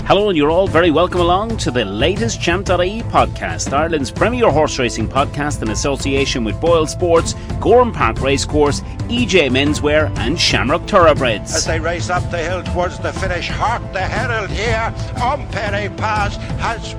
Hello, and you're all very welcome along to the latest Champ.ie podcast, Ireland's premier horse racing podcast in association with Boylesports, Gowran Park Racecourse, EJ Menswear and Shamrock Thoroughbreds. As they race up the hill towards the finish, Hark the Herald here, Umpere Pass has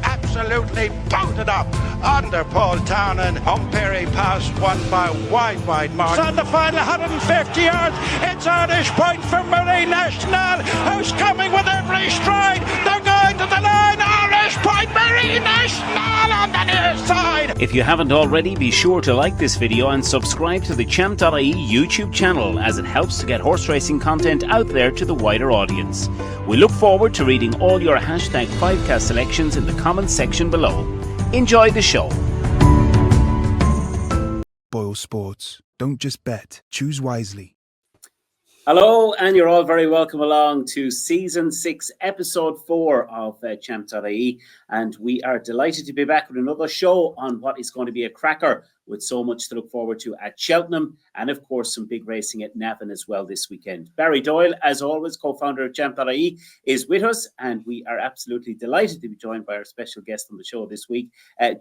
absolutely bolted up under Paul Town, and Umpere Pass won by wide margin. On the final 150 yards, it's Irish point for Marie National, who's coming with every stride. They're going to the line. Irish point, Marie National on the near side. If you haven't already, be sure to like this video and subscribe to the Champ.ie YouTube channel, as it helps to get horse racing content out there to the wider audience. We look forward to reading all your hashtag 5cast selections in the comments section below. Enjoy the show. Boylesports. Don't just bet, choose wisely. Hello, and you're all very welcome along to Season 6, Episode 4 of Champ.ie. And we are delighted to be back with another show on what is going to be a cracker, with so much to look forward to at Cheltenham, and of course some big racing at Navan as well this weekend. Barry Doyle, as always, co-founder of Champ.ie, is with us, and we are absolutely delighted to be joined by our special guest on the show this week,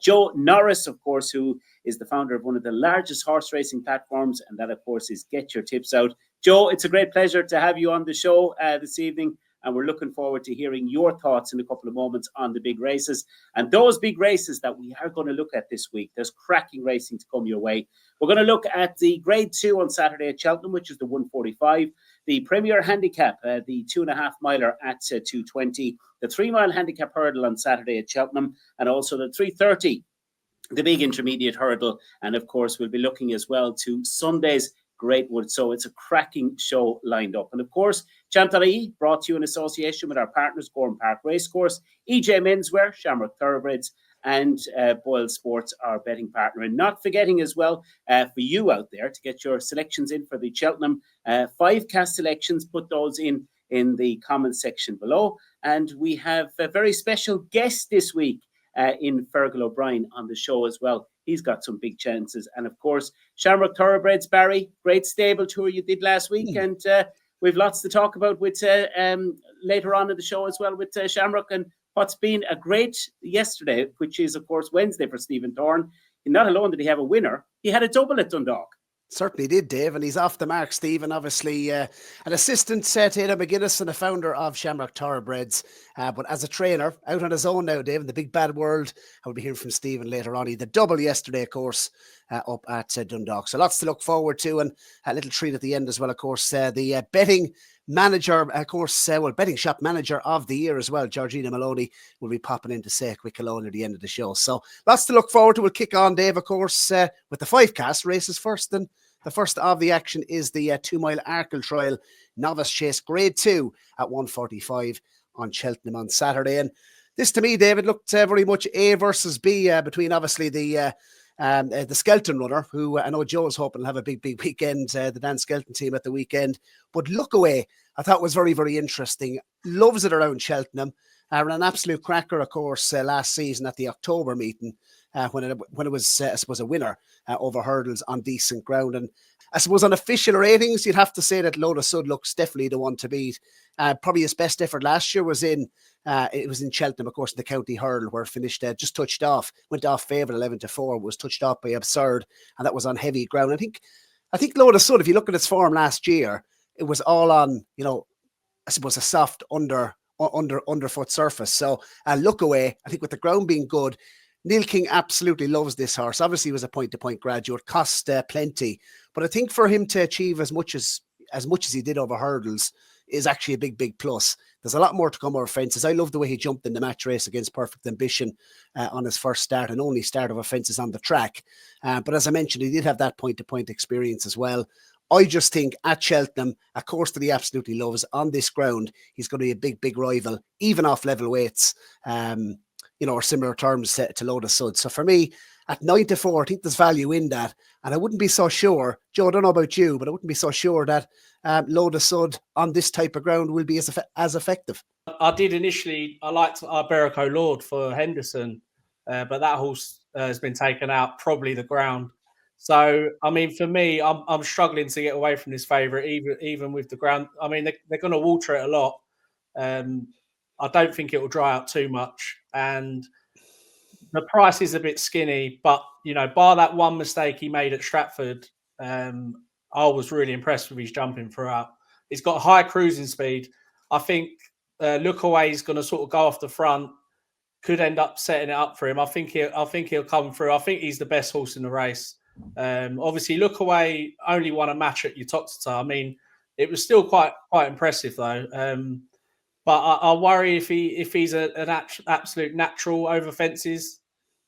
Joe Norris, of course, who is the founder of one of the largest horse racing platforms, and that, of course, is Get Your Tips Out. Joe, it's a great pleasure to have you on the show this evening, and we're looking forward to hearing your thoughts in a couple of moments on the big races. And those big races that we are going to look at this week, there's cracking racing to come your way. We're going to look at the Grade 2 on Saturday at Cheltenham, which is the 145, the Premier Handicap, the 2.5 miler at 220, the 3 mile Handicap Hurdle on Saturday at Cheltenham, and also the 330, the big intermediate hurdle. And of course, we'll be looking as well to Sunday's Greatwood. So it's a cracking show lined up. And of course, Champ.ie brought to you in association with our partners, Gowran Park Racecourse, EJ Menswear, Shamrock Thoroughbreds, and Boylesports, our betting partner. And not forgetting as well, for you out there to get your selections in for the Cheltenham 5cast selections, put those in the comment section below. And we have a very special guest this week in Fergal O'Brien on the show as well. He's got some big chances. And of course, Shamrock Thoroughbreds, Barry, great stable tour you did last week. And we've lots to talk about with later on in the show as well with Shamrock, and what's been a great yesterday, which is, of course, Wednesday for Stephen Thorne. And not alone did he have a winner, he had a double at Dundalk. Certainly did, Dave, and he's off the mark, Stephen. Obviously, an assistant to Aidan McGuinness and a founder of Shamrock Thoroughbreds. But as a trainer, out on his own now, Dave, in the big bad world. I'll be hearing from Stephen later on. He did double yesterday, of course, up at Dundalk. So lots to look forward to, and a little treat at the end as well, of course. The betting manager, of course, betting shop manager of the year as well, Georgina Maloney, will be popping in to say a quick hello at the end of the show. So lots to look forward to. We'll kick on, Dave, of course, with the 5cast races first. And the first of the action is the 2 mile Arkle trial, Novice Chase Grade 2 at 145 on Cheltenham on Saturday. And this, to me, David, looked very much A versus B between obviously the Skelton runner, who I know Joe's hoping will have a big weekend, the Dan Skelton team at the weekend. But Look Away, I thought was very, very interesting. Loves it around Cheltenham. An absolute cracker, of course, last season at the October meeting, when it was, I suppose, a winner over hurdles on decent ground. And I suppose on official ratings, you'd have to say that Loda Sud looks definitely the one to beat. Probably his best effort last year was in Cheltenham, of course, in the county hurdle, where it finished just touched off, went off favourite 11-4, was touched off by Absurd, and that was on heavy ground. I think Loda Sud, if you look at its form last year, it was all on, I suppose, a soft underfoot surface. So Look Away, I think with the ground being good, Neil King absolutely loves this horse. Obviously, he was a point-to-point graduate, cost plenty, but I think for him to achieve as much as he did over hurdles is actually a big plus. There's a lot more to come over fences. I love the way he jumped in the match race against Perfect Ambition on his first start, and only start of fences on the track. But as I mentioned, he did have that point-to-point experience as well. I just think at Cheltenham, a course that he absolutely loves on this ground, he's going to be a big rival, even off level weights, or similar terms to Loda Sud. So for me, at 9-4, I think there's value in that. And I wouldn't be so sure, Joe, I don't know about you, but I wouldn't be so sure that Loda Sud on this type of ground will be as effective. I did initially, I liked Arberico Lord for Henderson, but that horse has been taken out, probably the ground. So, I mean, for me, I'm struggling to get away from this favourite, even with the ground. I mean, they're going to water it a lot. I don't think it will dry out too much. And the price is a bit skinny, but, bar that one mistake he made at Stratford, I was really impressed with his jumping throughout. He's got high cruising speed. I think Look Away is going to sort of go off the front, could end up setting it up for him. I think he'll come through. I think he's the best horse in the race. Obviously, Look Away only won a match at Uttoxeter. I mean, it was still quite impressive though. But I worry if he's an absolute natural over fences.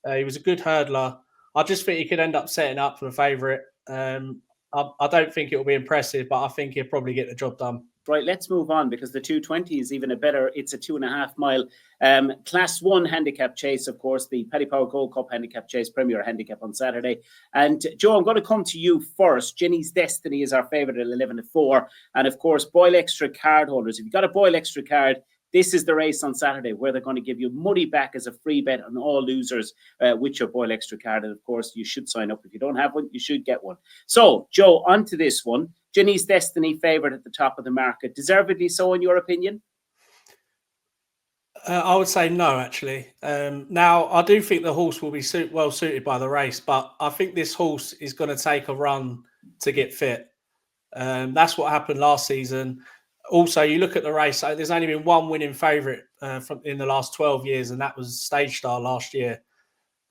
He was a good hurdler. I just think he could end up setting up for the favourite. I don't think it will be impressive, but I think he'll probably get the job done. Right, let's move on because the 220 is even a better. It's a 2.5 mile Class 1 handicap chase, of course, the Paddy Power Gold Cup handicap chase, Premier Handicap on Saturday. And Joe, I'm going to come to you first. Jenny's Destiny is our favourite at 11-4. And of course, Boyle Extra card holders. If you've got a Boyle Extra card, this is the race on Saturday where they're going to give you money back as a free bet on all losers with your Boyle Extra card. And of course, you should sign up. If you don't have one, you should get one. So, Joe, on to this one. Jenny's Destiny favourite at the top of the market. Deservedly so, in your opinion? I would say no, actually. Now, I do think the horse will be well suited by the race, but I think this horse is going to take a run to get fit. That's what happened last season. Also, you look at the race, there's only been one winning favourite in the last 12 years, and that was Stage Star last year.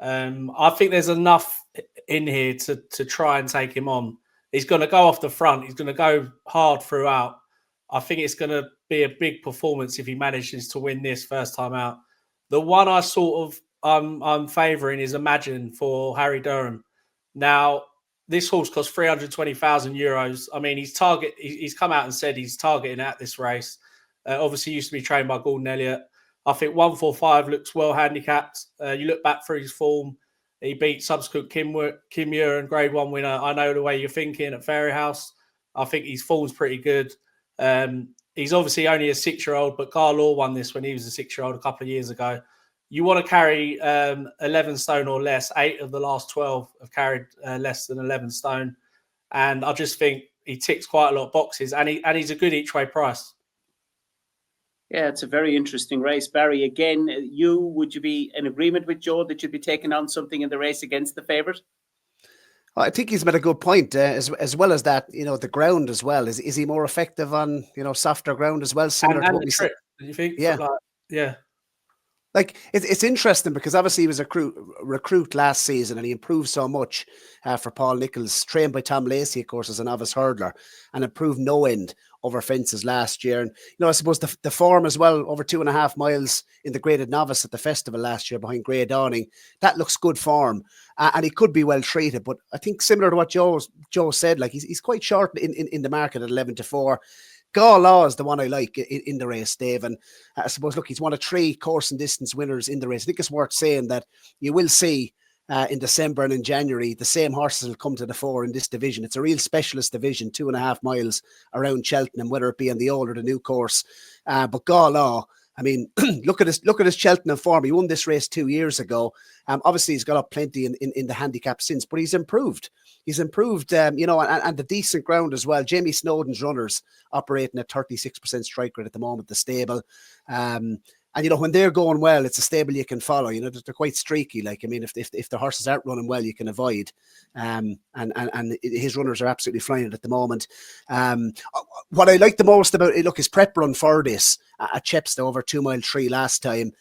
I think there's enough in here to try and take him on. He's going to go off the front. He's going to go hard throughout. I think it's going to be a big performance if he manages to win this first time out. The one I'm favouring is Imagine for Harry Durham. Now, this horse costs 320,000 euros. I mean, he's come out and said he's targeting at this race. Obviously, used to be trained by Gordon Elliott. I think 145 looks well handicapped. You look back through his form. He beat subsequent Kim Muir and Grade 1 winner. I know the way you're thinking at Fairy House. I think his form's pretty good. He's obviously only a 6-year-old, but Garlaw won this when he was a 6-year-old a couple of years ago. You want to carry 11 stone or less. 8 of the last 12 have carried less than 11 stone. And I just think he ticks quite a lot of boxes. And he's a good each-way price. Yeah, it's a very interesting race. Barry, again, would you be in agreement with Joe that you'd be taking on something in the race against the favourite? I think he's made a good point, as well as that, the ground as well. Is he more effective on, softer ground as well? Similar to what we said. Do you think? Yeah. Yeah. Like, it's interesting because obviously he was a recruit last season and he improved so much for Paul Nicholls, trained by Tom Lacey, of course, as a novice hurdler, and improved no end over fences last year. And, I suppose the form as well, over 2.5 miles in the graded novice at the festival last year behind Grey Dawning, that looks good form. And he could be well treated. But I think similar to what Joe said, like he's quite short in the market at 11-4. Garlaw is the one I like in the race, Dave. And I suppose, look, he's one of 3 course and distance winners in the race. I think it's worth saying that you will see in December and in January, the same horses will come to the fore in this division. It's a real specialist division, 2.5 miles around Cheltenham, whether it be on the old or the new course. But Garlaw, I mean, look at his Cheltenham form. He won this race 2 years ago. Obviously, he's got up plenty in the handicap since, but he's improved. He's improved, and the decent ground as well. Jamie Snowden's runners operating at 36% strike rate at the moment, the stable. And, when they're going well, it's a stable you can follow. They're quite streaky. Like, I mean, if the horses aren't running well, you can avoid. And his runners are absolutely flying at the moment. What I like the most about it, look, his prep run for this at Chepstow over 2 mile 3 last time.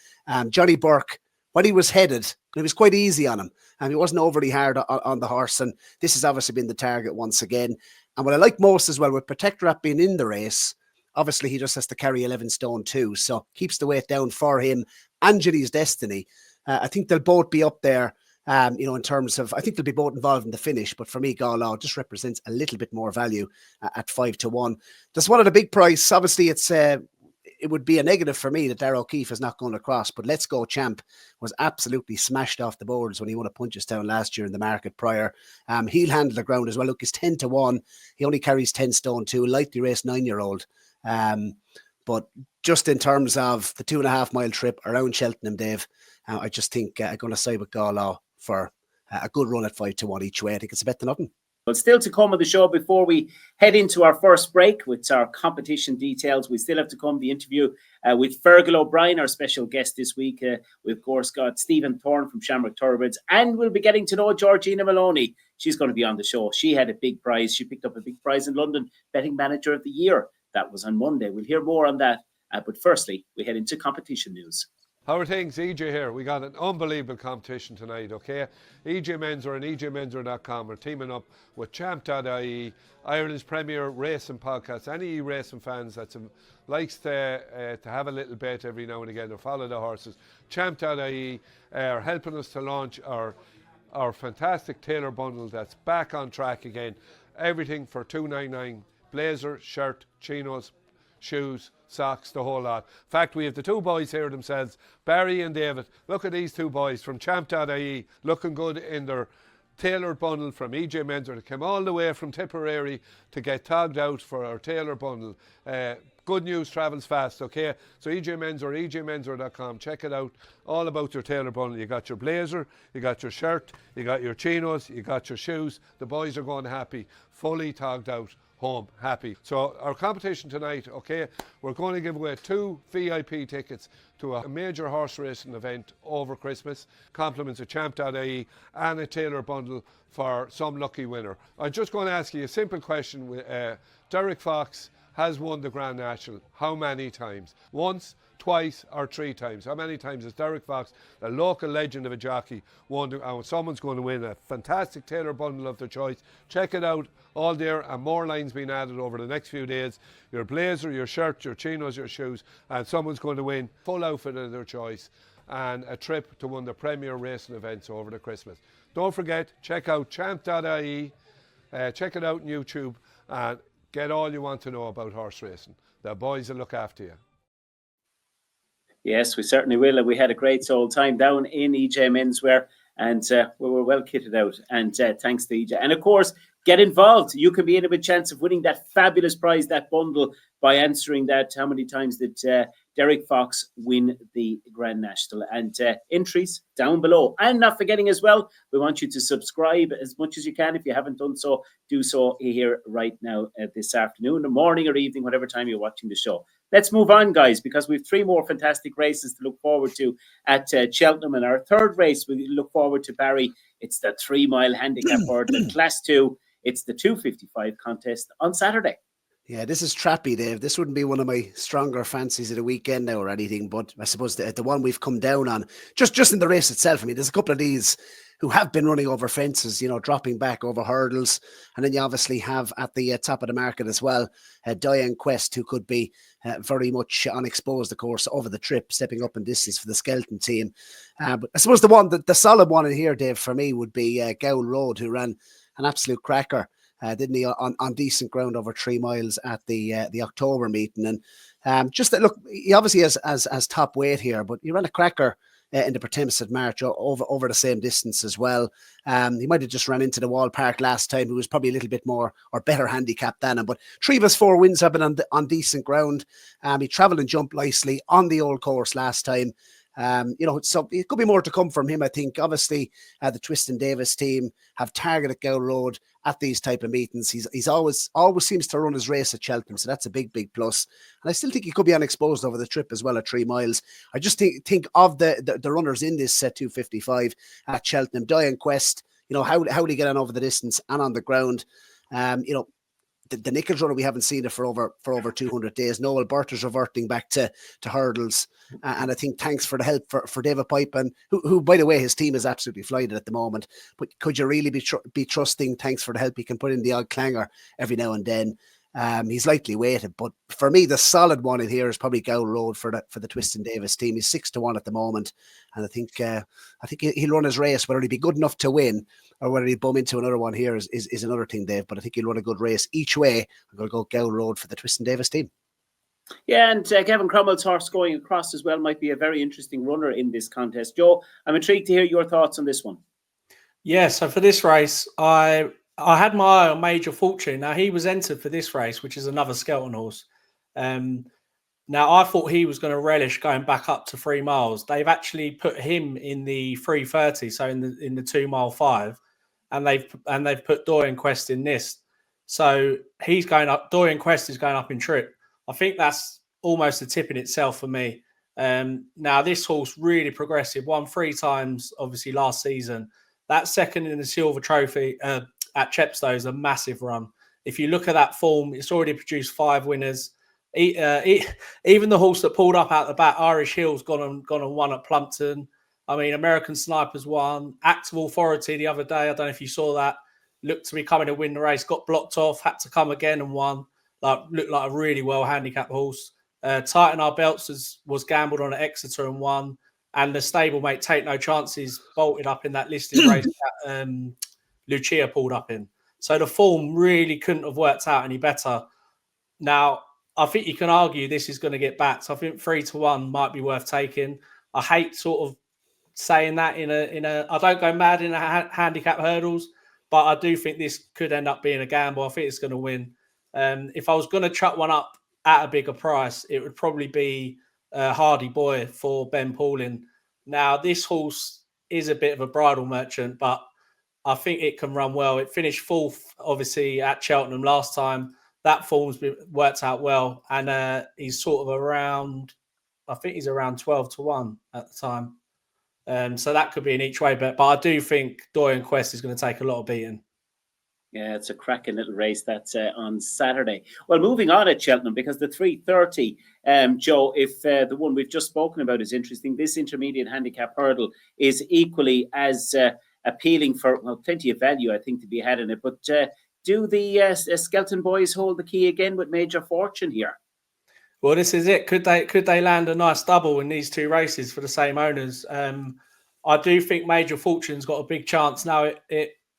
Johnny Burke, when he was headed, it was quite easy on him. And he wasn't overly hard on the horse. And this has obviously been the target once again. And what I like most as well, with Protectorate being in the race, obviously he just has to carry 11 stone too. So keeps the weight down for him. Jenny's Destiny. I think they'll both be up there, in terms of, I think they'll be both involved in the finish. But for me, Garlaw just represents a little bit more value at 5-1. Just one of the big price. Obviously, it would be a negative for me that Darragh O'Keefe is not going across, but Let's Go Champ was absolutely smashed off the boards when he won at Punchestown last year in the market prior. He'll handle the ground as well. Look, he's 10-1. He only carries 10 stone too, lightly raced 9-year-old. But just in terms of the 2.5 mile trip around Cheltenham, Dave, I just think I'm going to side with Garlaw for a good run at 5-1 each way. I think it's a bet to nothing. But still to come on the show before we head into our first break with our competition details. We still have to come the interview with Fergal O'Brien, our special guest this week. We've, of course, got Stephen Thorne from Shamrock Thoroughbreds, and we'll be getting to know Georgina Maloney. She's going to be on the show. She had a big prize. She picked up a big prize in London, Betting Manager of the Year. That was on Monday. We'll hear more on that. But firstly, we head into competition news. How are things? EJ here. We got an unbelievable competition tonight, okay? EJ Mensor and EJMensor.com are teaming up with Champ.ie, Ireland's premier racing podcast. Any racing fans that likes to have a little bet every now and again or follow the horses, Champ.ie are helping us to launch our fantastic tailor bundle that's back on track again. Everything for $2.99, blazer, shirt, chinos, shoes, socks, the whole lot. In fact, we have the two boys here themselves, Barry and David. Look at these two boys from Champ.ie, looking good in their tailored bundle from EJ Mensor. They came all the way from Tipperary to get togged out for our tailor bundle. Good news travels fast, okay? So EJ Mensor, EJMensor.com, check it out. All about your tailor bundle. You got your blazer, you got your shirt, you got your chinos, you got your shoes. The boys are going happy, fully togged out, home happy. So our competition tonight, okay, we're going to give away 2 VIP tickets to a major horse racing event over Christmas, compliments of Champ.ie, and a tailor bundle for some lucky winner. I'm just going to ask you a simple question. Derek Fox has won the Grand National how many times? Once, twice, or 3 times? How many times has Derek Fox, a local legend of a jockey, won? Someone's going to win a fantastic tailor bundle of their choice. Check it out, all there, and more lines being added over the next few days. Your blazer, your shirt, your chinos, your shoes, and someone's going to win full outfit of their choice and a trip to one of the premier racing events over the Christmas. Don't forget, check out champ.ie, check it out on YouTube, and get all you want to know about horse racing. The boys will look after you. Yes, we certainly will. And we had a great old time down in EJ Menswear, and we were well kitted out. And thanks to EJ. And of course, get involved. You can be in a good chance of winning that fabulous prize, that bundle, by answering that. How many times did Derek Fox win the Grand National? And entries down below. And not forgetting as well, we want you to subscribe as much as you can. If you haven't done so, do so here right now this afternoon, or morning or evening, whatever time you're watching the show. Let's move on, guys, because we have 3 more fantastic races to look forward to at Cheltenham. And our third race we look forward to, Barry. It's the 3-mile handicap hurdle, Class 2. It's the 255 contest on Saturday. Yeah, this is trappy, Dave. This wouldn't be one of my stronger fancies of the weekend now or anything, but I suppose the one we've come down on, just in the race itself. I mean, there's a couple of these who have been running over fences, you know, dropping back over hurdles. And then you obviously have at the top of the market as well, Diane Quest, who could be very much unexposed, of course, over the trip, stepping up in distance for the Skeleton team. But I suppose the solid one in here, Dave, for me would be Gowran Road, who ran an absolute cracker. Didn't he, on decent ground over 3 miles at the October meeting. And just that, look, he obviously has top weight here, but he ran a cracker in the Pertemps March over the same distance as well. He might have just ran into the Wall Park last time, who was probably a little bit more or better handicapped than him. But 3 of his 4 wins have been on decent ground. He travelled and jumped nicely on the old course last time. You know, so it could be more to come from him, I think. Obviously, the Twiston Davis team have targeted Gowran Road at these type of meetings. He's always seems to run his race at Cheltenham, so that's a big plus. And I still think he could be unexposed over the trip as well at 3 miles. I just think of the runners in this 255 at Cheltenham. Diane Quest, you know, how do he get on over the distance and on the ground? You know, the Nichols runner, we haven't seen it for over 200 days. Noel Burter's reverting back to hurdles. And I think thanks for the help for David Pipen, who, by the way, his team is absolutely flying at the moment. But could you really be trusting thanks for the help he can put in the odd clanger every now and then? He's lightly weighted, but for me, the solid one in here is probably Gowran Road for the Twiston Davis team. He's 6-1 at the moment, and I think he'll run his race. Whether he'll be good enough to win or whether he'll bum into another one here is another thing, Dave. But I think he'll run a good race each way. I'm going to go Gowran Road for the Twiston Davis team. Yeah, and Kevin Cromwell's horse going across as well might be a very interesting runner in this contest. Joe, I'm intrigued to hear your thoughts on this one. Yeah, so for this race, I had my eye on Major Fortune. Now, he was entered for this race, which is another Skeleton horse. Now, I thought he was going to relish going back up to 3 miles. They've actually put him in the 3:30, so in the 2 mile 5. and they've put Dorian Quest in this. So he's going up. Dorian Quest is going up in trip. I think that's almost a tip in itself for me. Now this horse really progressive, won 3 times obviously last season. That second in the Silver Trophy at Chepstow is a massive run. If you look at that form, it's already produced 5 winners. Even the horse that pulled up out the back, Irish Hill's gone and won at Plumpton. I mean, American Sniper's won. Act of Authority the other day, I don't know if you saw that, looked to be coming to win the race, got blocked off, had to come again and won. Looked like a really well handicapped horse. Tighten Our Belts was gambled on at Exeter and won. And the stablemate Take No Chances bolted up in that listed race that Lucia pulled up in. So the form really couldn't have worked out any better. Now, I think you can argue this is going to get backed. I think 3-1 might be worth taking. I hate sort of saying that in a. I don't go mad in handicap hurdles, but I do think this could end up being a gamble. I think it's going to win. If I was going to chuck one up at a bigger price, it would probably be Hardy Boy for Ben Pauling. Now, this horse is a bit of a bridle merchant, but I think it can run well. It finished 4th, obviously, at Cheltenham last time. That form's worked out well, and he's sort of around, I think he's around 12-1 at the time. So that could be an each way bet, but I do think Dorian Quest is going to take a lot of beating. Yeah, it's a cracking little race that's on Saturday. Well, moving on at Cheltenham, because the 3:30, Joe, if the one we've just spoken about is interesting, this intermediate handicap hurdle is equally as appealing for, well, plenty of value, I think, to be had in it. But do the Skelton boys hold the key again with Major Fortune here? Well, this is it. Could they land a nice double in these 2 races for the same owners? I do think Major Fortune's got a big chance now.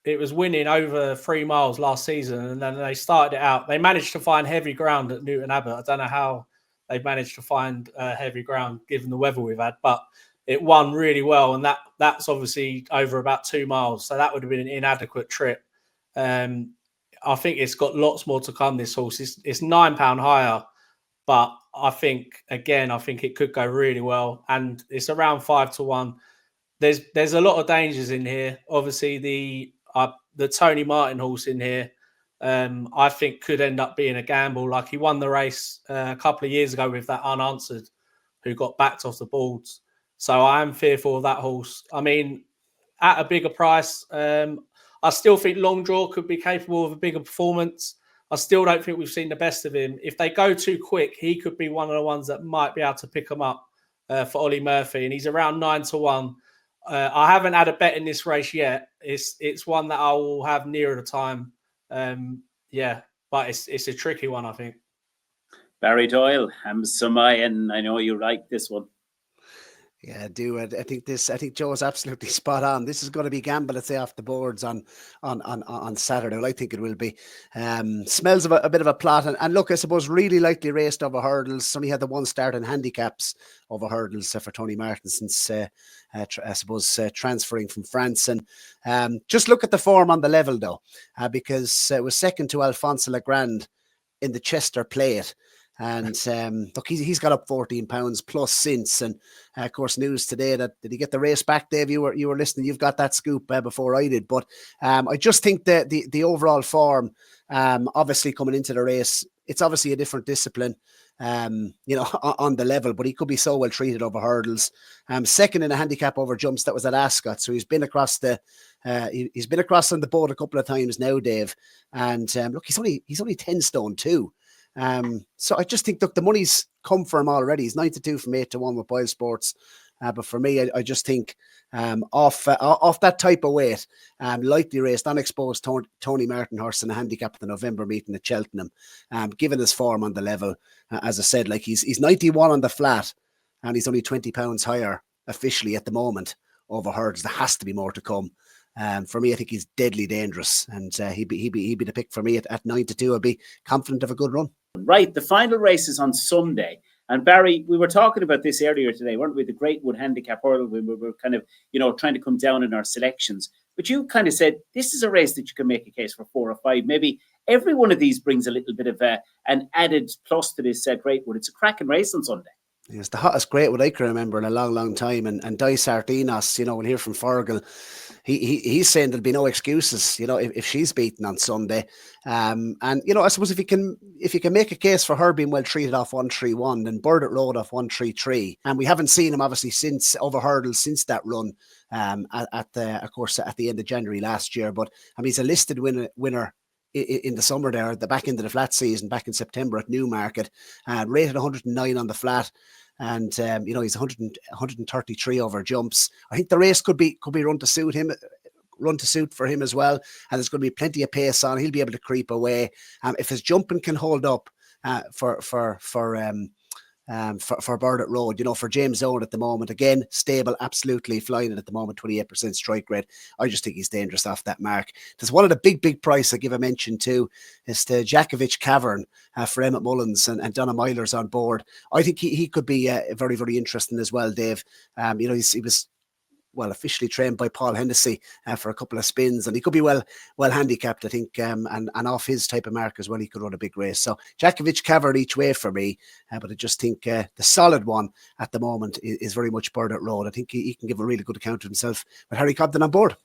It was winning over 3 miles last season, and then they started it out. They managed to find heavy ground at Newton Abbot. I don't know how they've managed to find heavy ground given the weather we've had, but it won really well, and that's obviously over about 2 miles, so that would have been an inadequate trip. I think it's got lots more to come, this horse. It's £9 higher, but I think it could go really well, and it's around 5-1. There's a lot of dangers in here. Obviously, the Tony Martin horse in here, I think could end up being a gamble. Like he won the race a couple of years ago with that Unanswered, who got backed off the boards. So I am fearful of that horse. I mean, at a bigger price, I still think Long Draw could be capable of a bigger performance. I still don't think we've seen the best of him. If they go too quick, he could be one of the ones that might be able to pick them up for Ollie Murphy. And he's around 9-1. I haven't had a bet in this race yet. It's one that I will have nearer the time. But it's a tricky one, I think. Barry Doyle, and I know you like this one. Yeah, I do. I think Joe is absolutely spot on. This is going to be gamble, let's say, off the boards on Saturday. Well, I think it will be. Smells of a bit of a plot. And look, I suppose really likely raced over hurdles. Only had the 1 start in handicaps over hurdles for Tony Martin since, I suppose, transferring from France. And just look at the form on the level, though, because it was second to Alphonse Legrand in the Chester Plate. And look, he's got up £14 plus since, and of course, news today that did he get the race back, Dave? You were listening. You've got that scoop before I did, but I just think that the overall form, obviously coming into the race, it's obviously a different discipline, on the level, but he could be so well treated over hurdles. Second in a handicap over jumps, that was at Ascot, so he's been across he's been across on the board a couple of times now, Dave. And look, he's only 10 stone too. So I just think, look, the money's come for him already. He's 9-2 from 8-1 with Boylesports. But for me, I just think off that type of weight, lightly raced, unexposed Tony Martin horse in a handicap at the November meeting at Cheltenham, given his form on the level, as I said, like he's 91 on the flat, and he's only £20 higher officially at the moment over hurdles. There has to be more to come. For me, I think he's deadly dangerous, and he'd be the pick for me at 9-2. I'd be confident of a good run. Right, the final race is on Sunday. And Barry, we were talking about this earlier today, weren't we? The Greatwood Handicap Hurdle. We were kind of, trying to come down in our selections. But you kind of said, this is a race that you can make a case for 4 or 5. Maybe every one of these brings a little bit of an added plus to this Greatwood. It's a cracking race on Sunday. It's the hottest Greatwood I can remember in a long, long time. And Dysart Enos, we'll hear from Fergal. He's saying there'll be no excuses, if she's beaten on Sunday. And I suppose if you can make a case for her being well treated off 131, then Byrnes Road off 133, and we haven't seen him obviously since over hurdles since that run at the end of January last year. But I mean, he's a listed winner in the summer there, at the back end of the flat season, back in September at Newmarket, rated 109 on the flat. And he's 133 over jumps. I think the race could be run to suit for him as well, and there's going to be plenty of pace on. He'll be able to creep away if his jumping can hold up for Byrnes Road. For James Owen at the moment, again stable, absolutely flying it at the moment, 28% strike rate. I just think he's dangerous off that mark. There's one of the big price I give a mention to is the Djokovic Gowran for Emmett Mullins and Donna Myler's on board. I think he could be very, very interesting as well, Dave. He was officially trained by Paul Hennessy for a couple of spins, and he could be well handicapped, I think, and off his type of mark as well, he could run a big race. So Djokovic Gowran each way for me, but I just think the solid one at the moment is very much Byrnes Road. I think he can give a really good account of himself with Harry Cobden on board.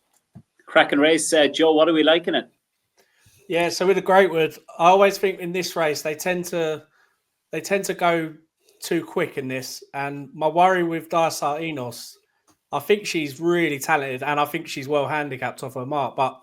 Cracking race, Joe. What are we liking it? Yeah, so with the Greatwood, I always think in this race they tend to go too quick in this, and my worry with Dysart Enos, I think she's really talented and I think she's well handicapped off her mark, but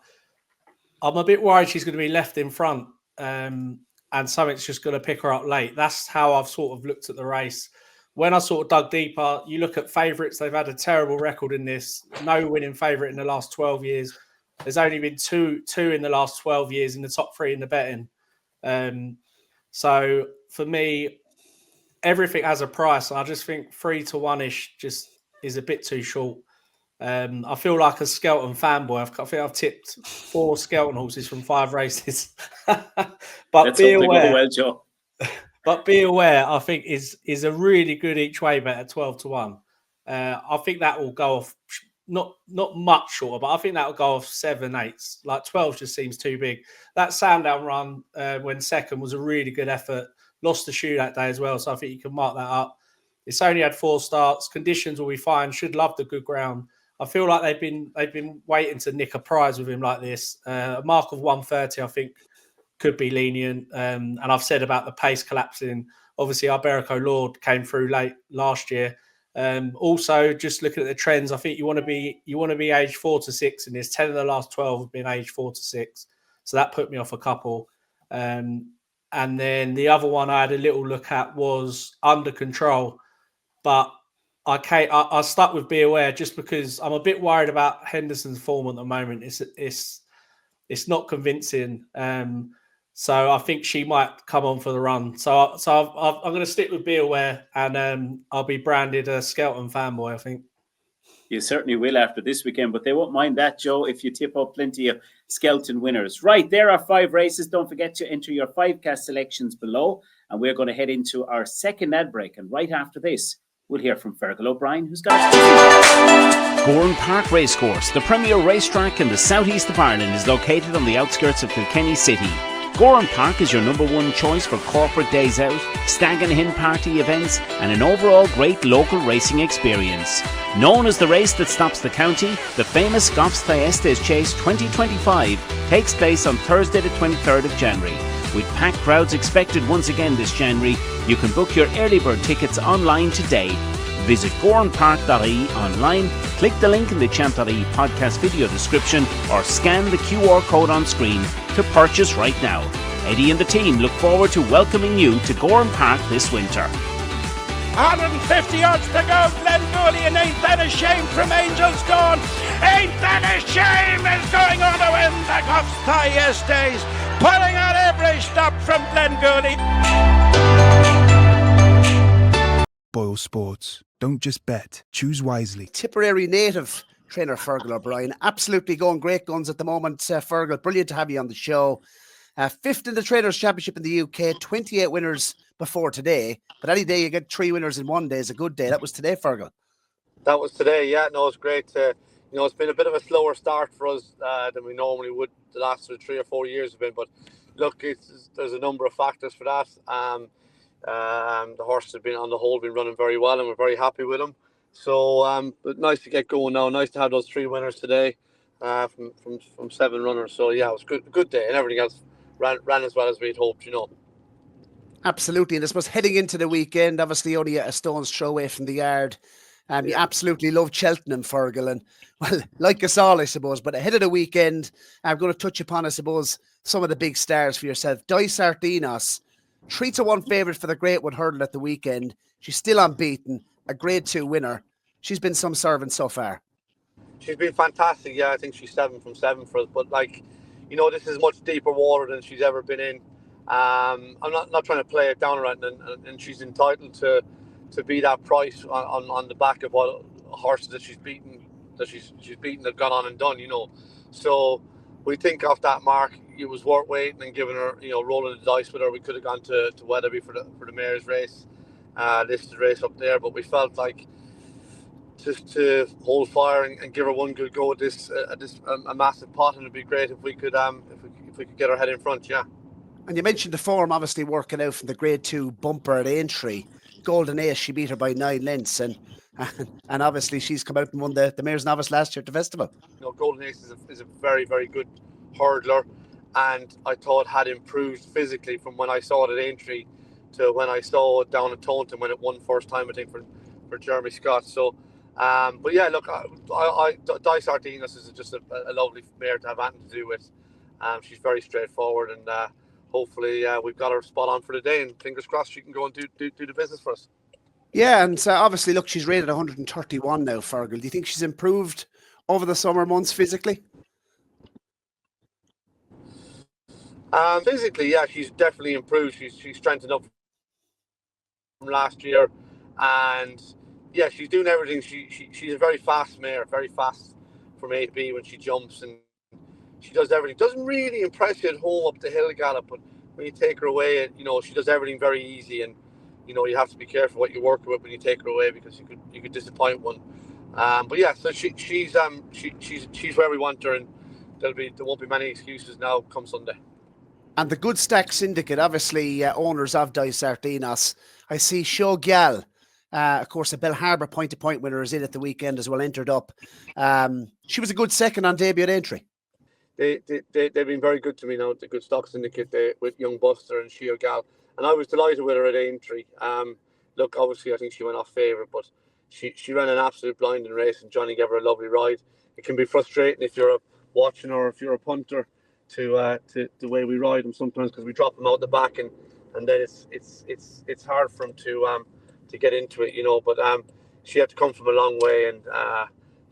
I'm a bit worried she's going to be left in front and something's just going to pick her up late. That's how I've sort of looked at the race. When I sort of dug deeper, you look at favourites, they've had a terrible record in this. No winning favourite in the last 12 years. There's only been two in the last 12 years in the top three in the betting. So for me, everything has a price. I just think 3 to 1-ish just is a bit too short. I feel like a Skelton fanboy. I think I've tipped 4 Skelton horses from 5 races. But be aware, well, Joe. But be aware, I think is a really good each way bet at 12 to 1. I think that will go off not much shorter, but I think that will go off 7, 8s. Like 12 just seems too big. That Sandown run when second was a really good effort. Lost the shoe that day as well, so I think you can mark that up. It's only had 4 starts. Conditions will be fine. Should love the good ground. I feel like they've been waiting to nick a prize with him like this. A mark of 130, I think, could be lenient. And I've said about the pace collapsing. Obviously, Alberico Lord came through late last year. Also, just looking at the trends, I think you want to be age 4 to 6, and there's 10 of the last 12 have been age 4 to 6. So that put me off a couple. And then the other one I had a little look at was Under Control. But I stuck with Be Aware just because I'm a bit worried about Henderson's form at the moment. It's not convincing. So I think she might come on for the run. So I'm going to stick with Be Aware, and I'll be branded a Skelton fanboy, I think. You certainly will after this weekend, but they won't mind that, Joe, if you tip up plenty of Skelton winners. Right, there are 5 races. Don't forget to enter your 5 cast selections below, and we're going to head into our second ad break. And right after this, we'll hear from Fergal O'Brien, who's got Gowran Park Racecourse, the premier racetrack in the southeast of Ireland, is located on the outskirts of Kilkenny City. Gowran Park is your #1 choice for corporate days out, stag and hen party events, and an overall great local racing experience. Known as the race that stops the county, the famous Scoffs Thyestes Chase 2025 takes place on Thursday the 23rd of January. With packed crowds expected once again this January, you can book your early bird tickets online today. Visit gowranpark.ie online, click the link in the Champ.ie podcast video description, or scan the QR code on screen to purchase right now. Eddie and the team look forward to welcoming you to Gowran Park this winter. 150 odds to go, Glengooley, and ain't that a shame from Angel's Dawn? Ain't that a shame is going on to win the Scoffs Thyestes, pulling out every stop from Glengooley. Boylesports. Don't just bet, choose wisely. Tipperary native trainer Fergal O'Brien, absolutely going great guns at the moment. Fergal, brilliant to have you on the show. 5th in the Trainers' Championship in the UK, 28 winners before today. But any day you get 3 winners in one day is a good day. That was today, Fergal. That was today, yeah. No, it's great. It's been a bit of a slower start for us than we normally would the last 3 or 4 years have been. But look, there's a number of factors for that. The horses have been on the whole been running very well, and we're very happy with them. So, but nice to get going now. Nice to have those 3 winners today from 7 runners. So yeah, it was good day, and everything else ran as well as we'd hoped. Absolutely. And I suppose heading into the weekend, obviously only a stone's throw away from the yard. You absolutely love Cheltenham, Fergal, and well, like us all, I suppose. But ahead of the weekend, I'm going to touch upon, I suppose, some of the big stars for yourself. Dysart Enos, 3-1 favourite for the Greatwood Hurdle at the weekend. She's still unbeaten, a Grade 2 winner. She's been some servant so far. She's been fantastic. Yeah, I think she's 7 from 7 for us. But this is much deeper water than she's ever been in. I'm not trying to play it down around, and she's entitled to be that price on the back of what horses that she's beaten that have gone on and done. So we think off that mark, it was worth waiting and giving her, rolling the dice with her. We could have gone to Weatherby for the mayor's race, listed race up there, but we felt like just to hold fire and give her one good go at this a massive pot, and it'd be great if we could get her head in front. Yeah. And you mentioned the form obviously working out from the Grade 2 bumper at Aintree. Golden Ace, she beat her by 9 lengths, and obviously she's come out and won the Mayor's Novice last year at the festival. Golden Ace is a very, very good hurdler, and I thought had improved physically from when I saw it at Aintree to when I saw it down at Taunton when it won first time, I think, for Jeremy Scott. So, but yeah, look, Dysart Enos is just a lovely mare to have anything to do with. She's very straightforward, and hopefully we've got her spot on for the day, and fingers crossed she can go and do the business for us. Yeah, and obviously, look, she's rated 131 now, Fergal. Do you think she's improved over the summer months physically? Physically, yeah, she's definitely improved. She's strengthened up from last year, and yeah, she's doing everything. She's a very fast mare, very fast from A to B when she jumps, and she does everything. Doesn't really impress you at home up the hill gallop, but when you take her away, she does everything very easy, and you have to be careful what you work with when you take her away, because you could disappoint one. But yeah, so she's where we want her, and there won't be many excuses now come Sunday. And the Good Stack Syndicate, obviously owners of Dysart Enos. I see Show Gyal, of course, a Bell Harbour point-to-point winner, is in at the weekend as well, entered up. She was a good second on debut at Aintree. They've been very good to me now, the Good Stock Syndicate, with Young Buster and Shio Gal, and I was delighted with her at Aintree. Look, obviously I think she went off favourite, but she ran an absolute blinding race, and Johnny gave her a lovely ride. It can be frustrating if you're watching or if you're a punter to the way we ride them sometimes, because we drop them out the back, and then it's hard for them to get into it, But she had to come from a long way, and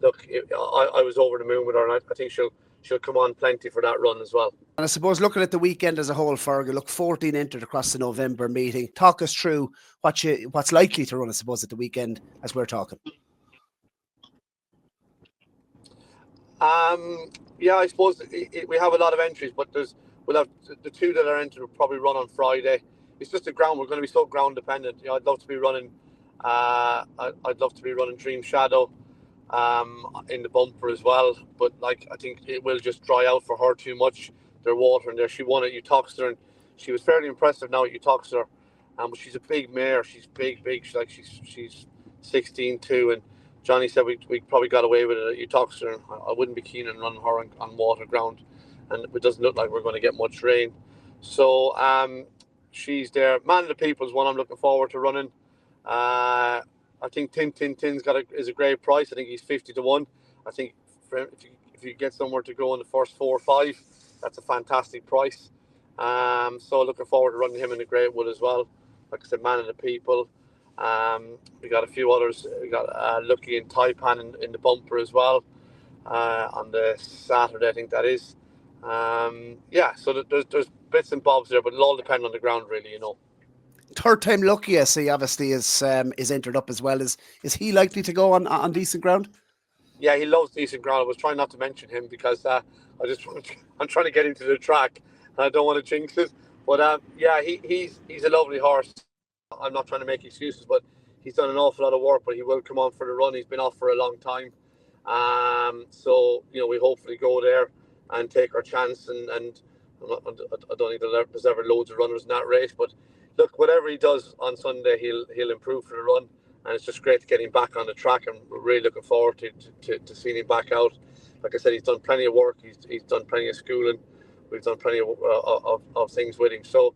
look, I was over the moon with her, and I think she'll come on plenty for that run as well. And I suppose looking at the weekend as a whole, Fergal, look, 14 entered across the November meeting. Talk us through what's likely to run, I suppose, at the weekend as we're talking. Yeah, I suppose we have a lot of entries, but we'll have the 2 that are entered will probably run on Friday. It's just the ground. We're going to be so ground dependent. I'd love to be running. I'd love to be running Dream Shadow in the bumper as well, but I think it will just dry out for her too much. There's water in there. She won at Utoxeter, and she was fairly impressive now at Utoxeter. But she's a big mare. She's big. She's 16-2, and Johnny said we probably got away with it at Utoxeter. I wouldn't be keen on running her on water ground, and it doesn't look like we're going to get much rain. So she's there. Man of the People's one I'm looking forward to running. I think Tintin's is a great price. I think he's 50-1. I think if you get somewhere to go in the first 4 or 5, that's a fantastic price. So looking forward to running him in the Greatwood as well. Like I said, Man of the People. We got a few others. We got Lucky and Taipan in the bumper as well on the Saturday, I think that is. Yeah, so there's bits and bobs there, but it'll all depend on the ground, really, Third time lucky, I see, obviously is entered up as well. Is he likely to go on decent ground? Yeah, he loves decent ground. I was trying not to mention him because I'm trying to get into the track, and I don't want to jinx it. But yeah, he's a lovely horse. I'm not trying to make excuses, but he's done an awful lot of work. But he will come on for the run. He's been off for a long time. So we hopefully go there and take our chance. And I don't think there's ever loads of runners in that race, but look, whatever he does on Sunday, he'll improve for the run, and it's just great to get him back on the track. And we're really looking forward to seeing him back out. Like I said, he's done plenty of work. He's done plenty of schooling. We've done plenty of things with him. So,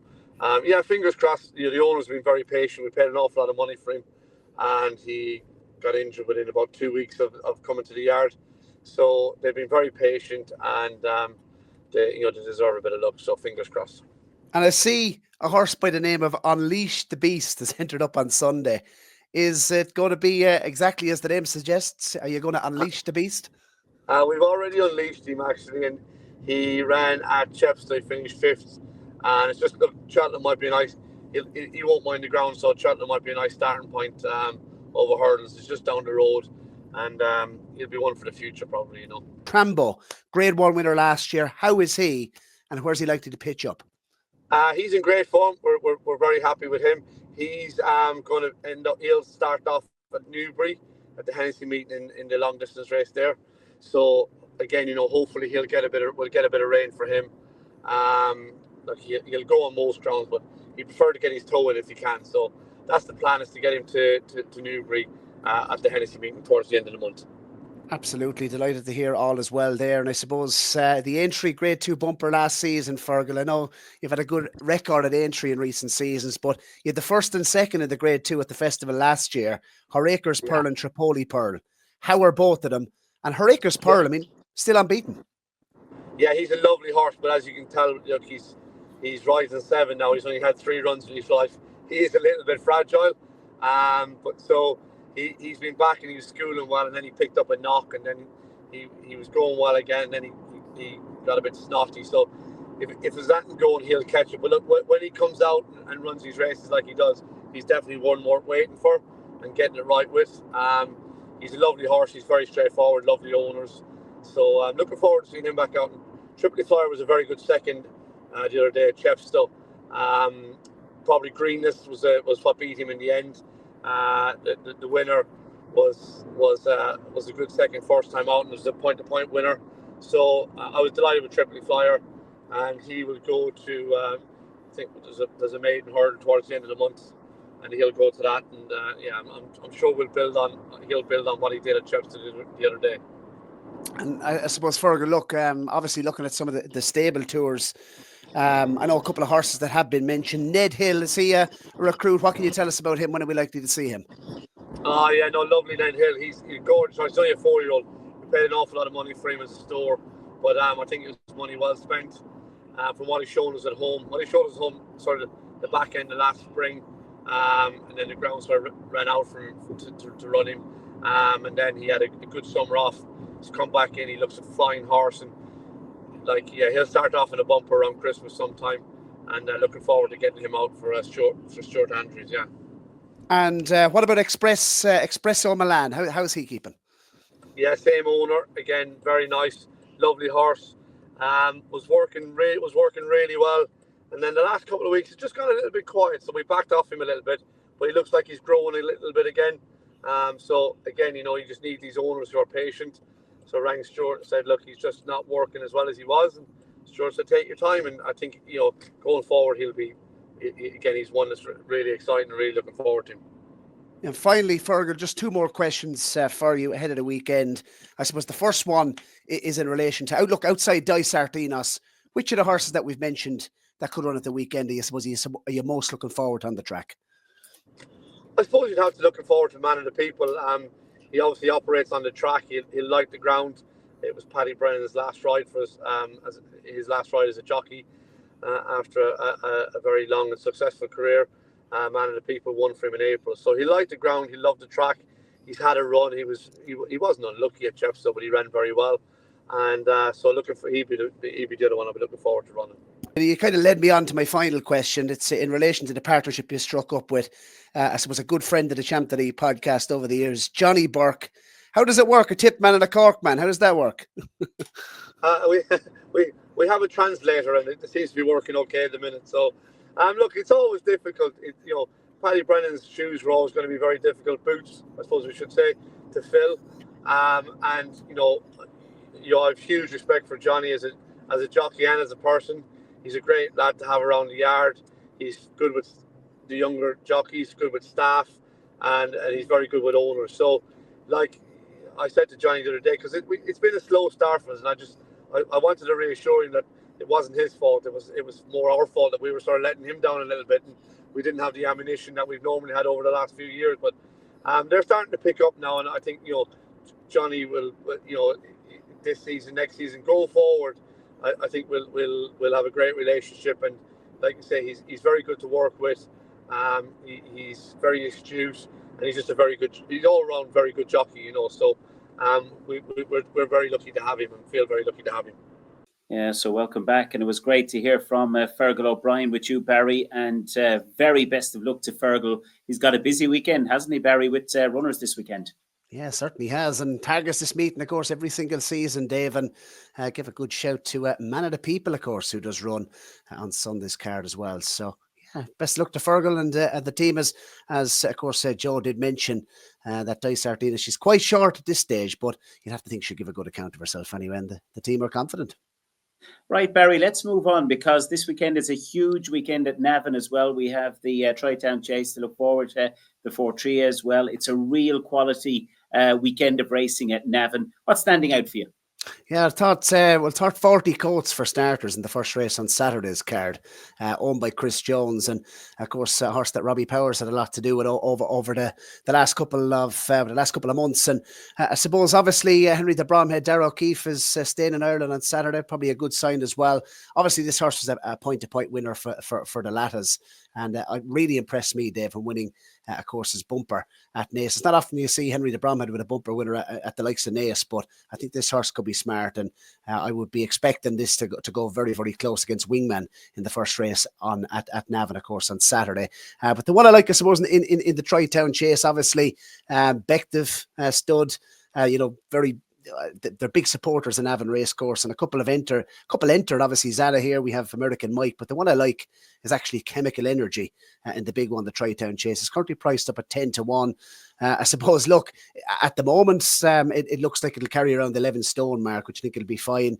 yeah, fingers crossed. The owner's been very patient. We paid an awful lot of money for him, and he got injured within about 2 weeks of coming to the yard. So they've been very patient, and they deserve a bit of luck. So fingers crossed. And I see a horse by the name of Unleash the Beast has entered up on Sunday. Is it going to be exactly as the name suggests? Are you going to unleash the beast? We've already unleashed him, actually, and he ran at Chepstow, finished 5th. And it's just, look, Cheltenham might be a nice, he won't mind the ground, so Cheltenham might be a nice starting point over hurdles. It's just down the road, and he'll be one for the future, probably, Trambo, Grade 1 winner last year. How is he, and where's he likely to pitch up? He's in great form. We're very happy with him. He's going to he'll start off at Newbury at the Hennessy meeting in the long distance race there. So again, hopefully we'll get a bit of rain for him. Look, he'll go on most grounds, but he'd prefer to get his toe in if he can. So that's the plan, is to get him to Newbury at the Hennessy meeting towards the end of the month. Absolutely delighted to hear all as well there. And I suppose the Aintree Grade 2 bumper last season, Fergal, I know you've had a good record at Aintree in recent seasons, but you had the 1st and 2nd in the Grade 2 at the festival last year, Horaker's Pearl and Tripoli Pearl. How are both of them? And Horaker's Pearl, I mean, still unbeaten. Yeah, he's a lovely horse, but as you can tell, look, he's rising 7 now. He's only had 3 runs in his life. He is a little bit fragile, but so he's been back and he was schooling well, and then he picked up a knock, and then he was going well again, and then he got a bit snotty. So if there's nothing going, he'll catch it. But look, when he comes out and runs these races like he does, he's definitely one worth waiting for and getting it right with. He's a lovely horse. He's very straightforward, lovely owners. So I'm looking forward to seeing him back out. Tripoli Flyer was a very good second the other day at Chepstow. Probably Greenness was what beat him in the end. The winner was a good second first time out, and was a point-to-point winner. So I was delighted with Tripoli Flyer, and he will go to I think there's a maiden hurdle towards the end of the month, and he'll go to that. And I'm sure he'll build on what he did at Chepstow the other day. And I suppose, Fergal, look, obviously looking at some of the stable tours, I know a couple of horses that have been mentioned. Ned Hill, is he a recruit? What can you tell us about him? When are we likely to see him? Oh, yeah, no, lovely Ned Hill. He's gorgeous. He's only a 4-year-old. We paid an awful lot of money for him as a store, but I think it was money well spent from what he's shown us at home. What he showed us at home, sort of the back end of last spring, and then the ground sort of ran out for him to run him, and then he had a good summer off. He's come back in. He looks a flying horse, and he'll start off in a bumper around Christmas sometime, and looking forward to getting him out for Stuart Andrews. Yeah. And what about Espresso Milan? How's he keeping? Yeah, same owner again. Very nice, lovely horse. Was working really well, and then the last couple of weeks it's just got a little bit quiet. So we backed off him a little bit, but he looks like he's growing a little bit again. So again, you just need these owners who are patient. So I rang Stuart and said, look, he's just not working as well as he was. And Stuart said, take your time. And I think, going forward, he's one that's really exciting and really looking forward to him. And finally, Fergal, just 2 more questions for you ahead of the weekend. I suppose the first one is in relation to outlook outside Dysart Enos. Which of the horses that we've mentioned that could run at the weekend, I suppose, are you most looking forward to on the track? I suppose you'd have to looking forward to Man of the People. He obviously operates on the track. He'll like the ground. It was Paddy Brennan's last ride for his last ride as a jockey after a very long and successful career. Man of the People won for him in April. So he liked the ground. He loved the track. He's had a run. He wasn't unlucky at Chepstow, but he ran very well. And so he'd be the other one I'll be looking forward to running. You kind of led me on to my final question. It's in relation to the partnership you struck up with, I suppose, a good friend of the Champ.ie podcast over the years, Johnny Burke. How does it work? A tip man and a cork man. How does that work? We have a translator, and it seems to be working okay at the minute. So, look, it's always difficult. Paddy Brennan's shoes were always going to be very difficult. Boots, I suppose we should say, to fill. I have huge respect for Johnny as a jockey and as a person. He's a great lad to have around the yard. He's good with the younger jockeys, good with staff, and he's very good with owners. So, like I said to Johnny the other day, because it's been a slow start for us, and I wanted to reassure him that it wasn't his fault. It was more our fault that we were sort of letting him down a little bit, and we didn't have the ammunition that we've normally had over the last few years. But they're starting to pick up now, and I think Johnny will this season, next season, go forward. I think we'll have a great relationship, and like you say, he's very good to work with. He's very astute, and he's just he's all around very good jockey, So we're very lucky to have him, and feel very lucky to have him. Yeah, so welcome back, and it was great to hear from Fergal O'Brien with you, Barry, and very best of luck to Fergal. He's got a busy weekend, hasn't he, Barry, with runners this weekend? Yeah, certainly has. And targets this meeting, of course, every single season, Dave. And give a good shout to Man of the People, of course, who does run on Sunday's card as well. So, yeah, best of luck to Fergal and the team. As of course, Joe did mention that Dysart Enos, she's quite short at this stage, but you'd have to think she'll give a good account of herself anyway. And the team are confident. Right, Barry, let's move on, because this weekend is a huge weekend at Navan as well. We have the Troytown Chase to look forward to, the 4-3 as well. It's a real quality weekend of racing at Navan. What's standing out for you? Yeah, I thought 40 coats for starters in the first race on Saturday's card, owned by Chris Jones, and of course a horse that Robbie Powers had a lot to do with over the last couple of months. And I suppose obviously Henry the Bromhead, Darragh O'Keefe is staying in Ireland on Saturday, probably a good sign as well. Obviously this horse was a point-to-point winner for the Lattas, and it really impressed me, Dave, in winning of course his bumper at Naas. It's not often you see Henry the Bromhead with a bumper winner at the likes of Naas, but I think this horse could be smart, and I would be expecting this to go very, very close against Wingman in the first race at Navan, of course, on Saturday. But the one I like, I suppose, in the Troytown Chase, obviously, Bective stud, very. They're big supporters in Navan Racecourse, and a couple entered. Obviously, Zada here. We have American Mike, but the one I like is actually Chemical Energy in the big one, the Troytown Chase. It's currently priced up at 10-1. I suppose, look, at the moment, it looks like it'll carry around the 11 stone mark, which I think it'll be fine.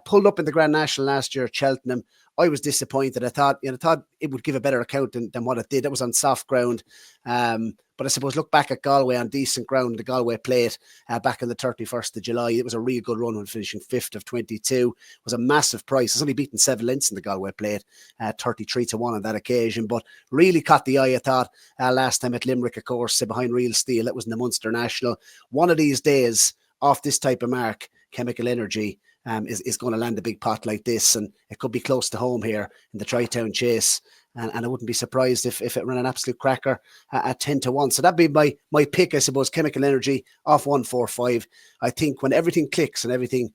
Pulled up in the Grand National last year at Cheltenham. I was disappointed. I thought it would give a better account than what it did. It was on soft ground. But I suppose look back at Galway on decent ground, the Galway Plate back on the 31st of July. It was a real good run when finishing 5th of 22. It was a massive price. It's only beaten 7 lengths in the Galway Plate, 33-1 on that occasion. But really caught the eye, I thought, last time at Limerick, of course, behind Real Steel. That was in the Munster National. One of these days, off this type of mark, Chemical Energy is going to land a big pot like this, and it could be close to home here in the Troytown Chase. And I wouldn't be surprised if it ran an absolute cracker at 10-1. So that'd be my pick, I suppose. Chemical Energy off 145. I think when everything clicks and everything,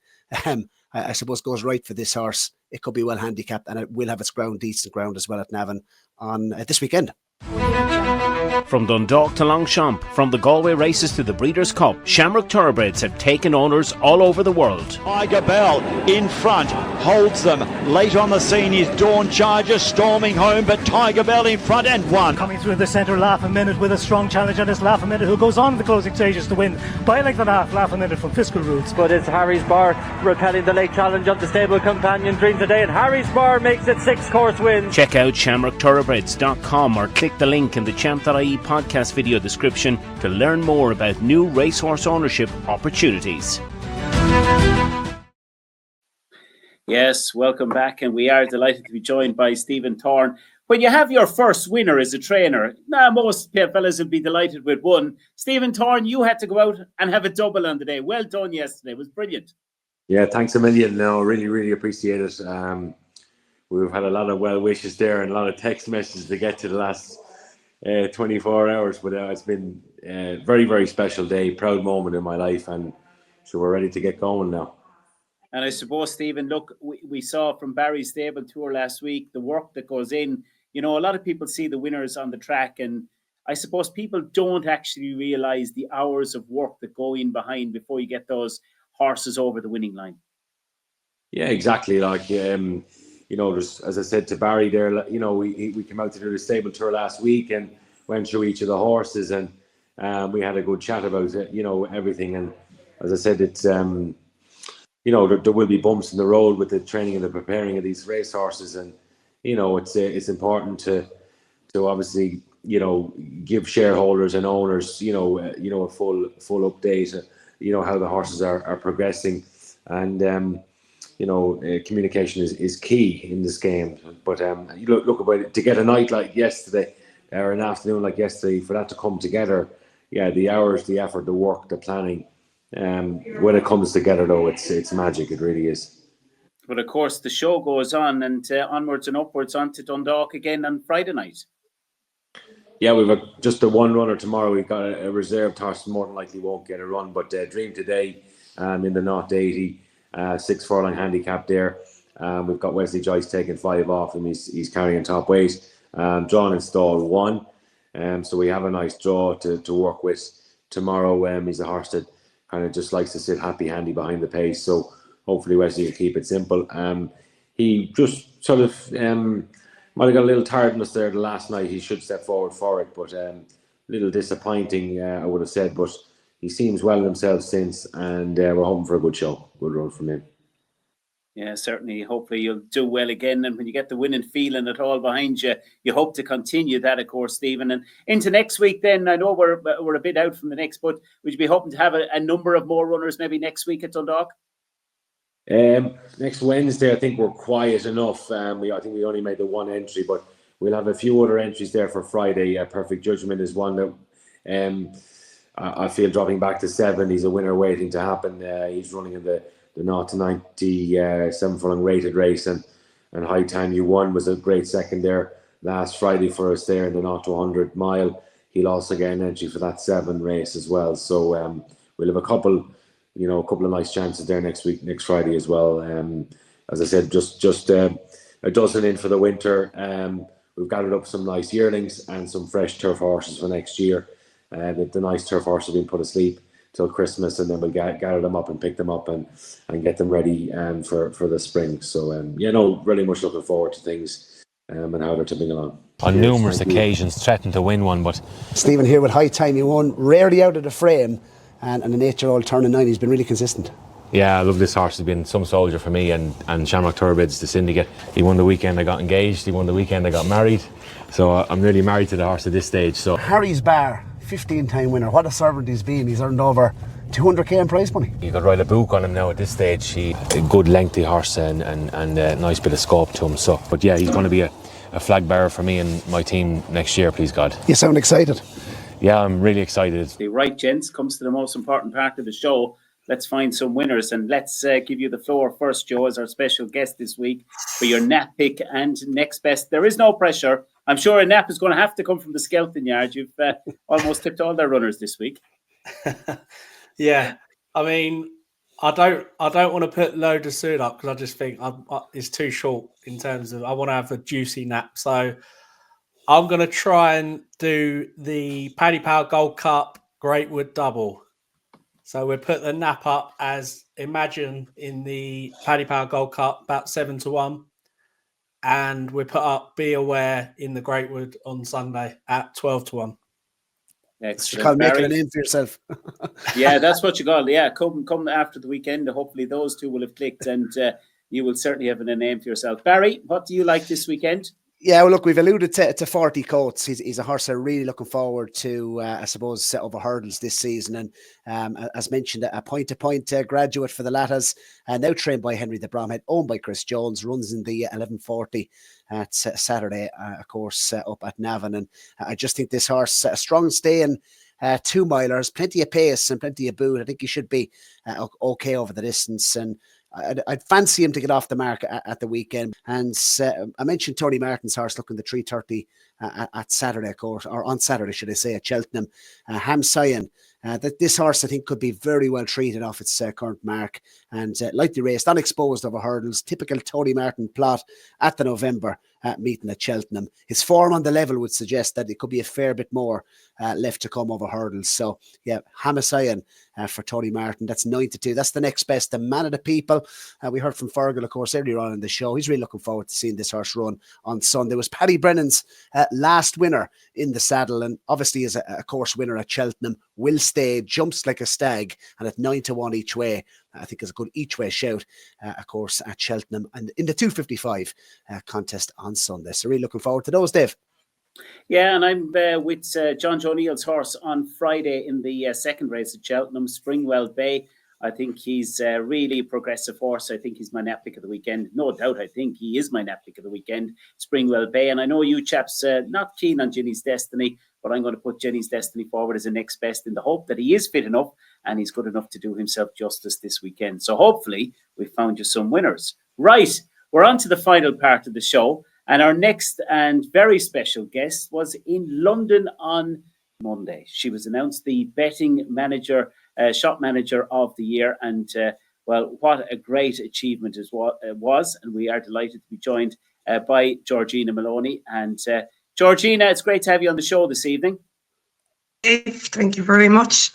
I suppose, goes right for this horse, it could be well handicapped, and it will have its decent ground as well at Navan on this weekend. From Dundalk to Longchamp, from the Galway races to the Breeders' Cup, Shamrock Thoroughbreds have taken owners all over the world. Tiger Bell in front, holds them. Late on the scene is Dawn Charger storming home, but Tiger Bell in front and won. Coming through the centre, Laugh a Minute with a strong challenge on this Laugh a Minute, who goes on to the closing stages to win by a length and a half. Laugh a Minute from Fiscal Roots. But it's Harry's Bar repelling the late challenge of the stable companion Dream Today, and Harry's Bar makes it 6-course wins. Check out shamrockthoroughbreds.com or click the link in the Champ.ie podcast video description to learn more about new racehorse ownership opportunities. Yes, welcome back, and we are delighted to be joined by Stephen Thorne. When you have your first winner as a trainer, most fellas will be delighted with one. Stephen Thorne, you had to go out and have a double on the day. Well done yesterday. It was brilliant. Yeah, thanks a million. No, really, really appreciate it. We've had a lot of well wishes there and a lot of text messages to get to the last 24 hours, but it's been a very, very special day, proud moment in my life, and so we're ready to get going now. And I suppose, Stephen, look, we saw from Barry's stable tour last week the work that goes in. A lot of people see the winners on the track, and I suppose people don't actually realise the hours of work that go in behind before you get those horses over the winning line. Yeah, exactly. Like, there's, as I said to Barry there, we came out to do the stable tour last week and went through each of the horses, and we had a good chat about it, everything. And as I said, it's, there will be bumps in the road with the training and the preparing of these racehorses, and it's important to obviously, give shareholders and owners, a full update, how the horses are progressing. And, communication is key in this game. But look about it, to get a night like yesterday, or an afternoon like yesterday, for that to come together, the hours, the effort, the work, the planning, when it comes together, though, it's magic. It really is. But of course, the show goes on, and onwards and upwards on to Dundalk again on Friday night. Yeah, we've just a one runner tomorrow. We've got a reserved horse, more than likely won't get a run, but Dream Today in the 0-80, 6 furlong handicap there. We've got Wesley Joyce taking 5 off him. He's carrying top weight. Drawn in stall 1. So we have a nice draw to work with tomorrow. He's a horse that kind of just likes to sit happy handy behind the pace. So hopefully Wesley will keep it simple. He just sort of might have got a little tiredness there the last night. He should step forward for it, but a little disappointing, I would have said. But he seems well himself since, and we're hoping for a good show, good run from him. Yeah, certainly. Hopefully you'll do well again. And when you get the winning feeling at all behind you, you hope to continue that, of course, Stephen. And into next week then, I know we're a bit out from the next, but would you be hoping to have a number of more runners maybe next week at Dundalk? Next Wednesday, I think we're quiet enough. I think we only made the one entry, but we'll have a few other entries there for Friday. Perfect Judgment is one that I feel dropping back to 7. He's a winner waiting to happen. He's running in the 0-90 7 furlong rated race, and High Time You Won was a great second there last Friday for us there in the 0-100 mile. He'll also get an entry for that 7 race as well. So we'll have a couple of nice chances there next Friday as well. As I said, just a dozen in for the winter. We've gathered up some nice yearlings and some fresh turf horses for next year. The nice turf horses have been put asleep till Christmas, and then we'll gather them up and pick them up and get them ready for the spring. So really much looking forward to things and how they're tipping along. On numerous occasions, threatened to win one, but Stephen here with High Time You Won, rarely out of the frame, and an 8-year-old turning 9. He's been really consistent. yeah, I love this horse. Has been some soldier for me, and Shamrock Thoroughbred's the syndicate. He won the weekend I got engaged, he won the weekend I got married, so I'm nearly married to the horse at this stage. So Harry's Bar, 15-time winner. What a servant he's been. He's earned over 200k in prize money. You could write a book on him now at this stage. He a good lengthy horse and a nice bit of scope to him. So, but yeah, he's going to be a flag bearer for me and my team next year, please God. You sound excited. Yeah, I'm really excited. The right, gents, comes to the most important part of the show. Let's find some winners, and let's give you the floor first, Joe, as our special guest this week for your nap pick and next best. There is no pressure. I'm sure a nap is going to have to come from the Skelton Yard. You've almost tipped all their runners this week. Yeah, I mean, I don't want to put Low Dysart up because I just think it's too short in terms of I want to have a juicy nap. So I'm going to try and do the Paddy Power Gold Cup Greatwood double. So we'll put the nap up as Imagine in the Paddy Power Gold Cup, about 7-1. And we put up Be Aware in the Greatwood on Sunday at 12-1. Excellent. You can't make a name for yourself. Yeah, that's what you got. Yeah, come after the weekend. Hopefully those two will have clicked, and you will certainly have a name for yourself. Barry, what do you like this weekend? Yeah, well, look, we've alluded to 40 Coates. He's a horse I'm really looking forward to, I suppose, set over hurdles this season. And as mentioned, a point-to-point graduate for the Lattas, now trained by Henry the Bromhead, owned by Chris Jones, runs in the 1140 at Saturday, of course, up at Navan. And I just think this horse, a strong staying 2 milers, plenty of pace and plenty of boot. I think he should be okay over the distance. And I'd fancy him to get off the mark at the weekend. And I mentioned Tony Martin's horse looking the 3:30 at Saturday, of course, or on Saturday, should I say, at Cheltenham. Ham Sion, that this horse I think could be very well treated off its current mark and lightly raced, unexposed over hurdles. Typical Tony Martin plot at the November meeting at Cheltenham. His form on the level would suggest that it could be a fair bit more left to come over hurdles. So yeah, Ham Sion for Tony Martin. That's 9-2. That's the next best. The man of the people. We heard from Fergal, of course, earlier on in the show. He's really looking forward to seeing this horse run on Sunday. It was Paddy Brennan's last winner in the saddle, and obviously is a course winner at Cheltenham. Will stay, jumps like a stag, and at 9-1 each way. I think is a good each way shout, of course, at Cheltenham and in the 255 contest on Sunday. So really looking forward to those, Dave. Yeah, and I'm with John Joe Neal's horse on Friday in the second race at Cheltenham, Springwell Bay. I think he's really a progressive horse. I think he's my nap pick of the weekend. No doubt, I think he is my nap pick of the weekend, Springwell Bay. And I know you chaps not keen on Jenny's Destiny, but I'm going to put Jenny's Destiny forward as a next best in the hope that he is fit enough and he's good enough to do himself justice this weekend. So hopefully we found you some winners. Right, we're on to the final part of the show. And our next and very special guest was in London on Monday. She was announced the betting manager, shop manager of the year. And, well, what a great achievement it was. And we are delighted to be joined by Georgina Maloney. And Georgina, it's great to have you on the show this evening. Thank you very much.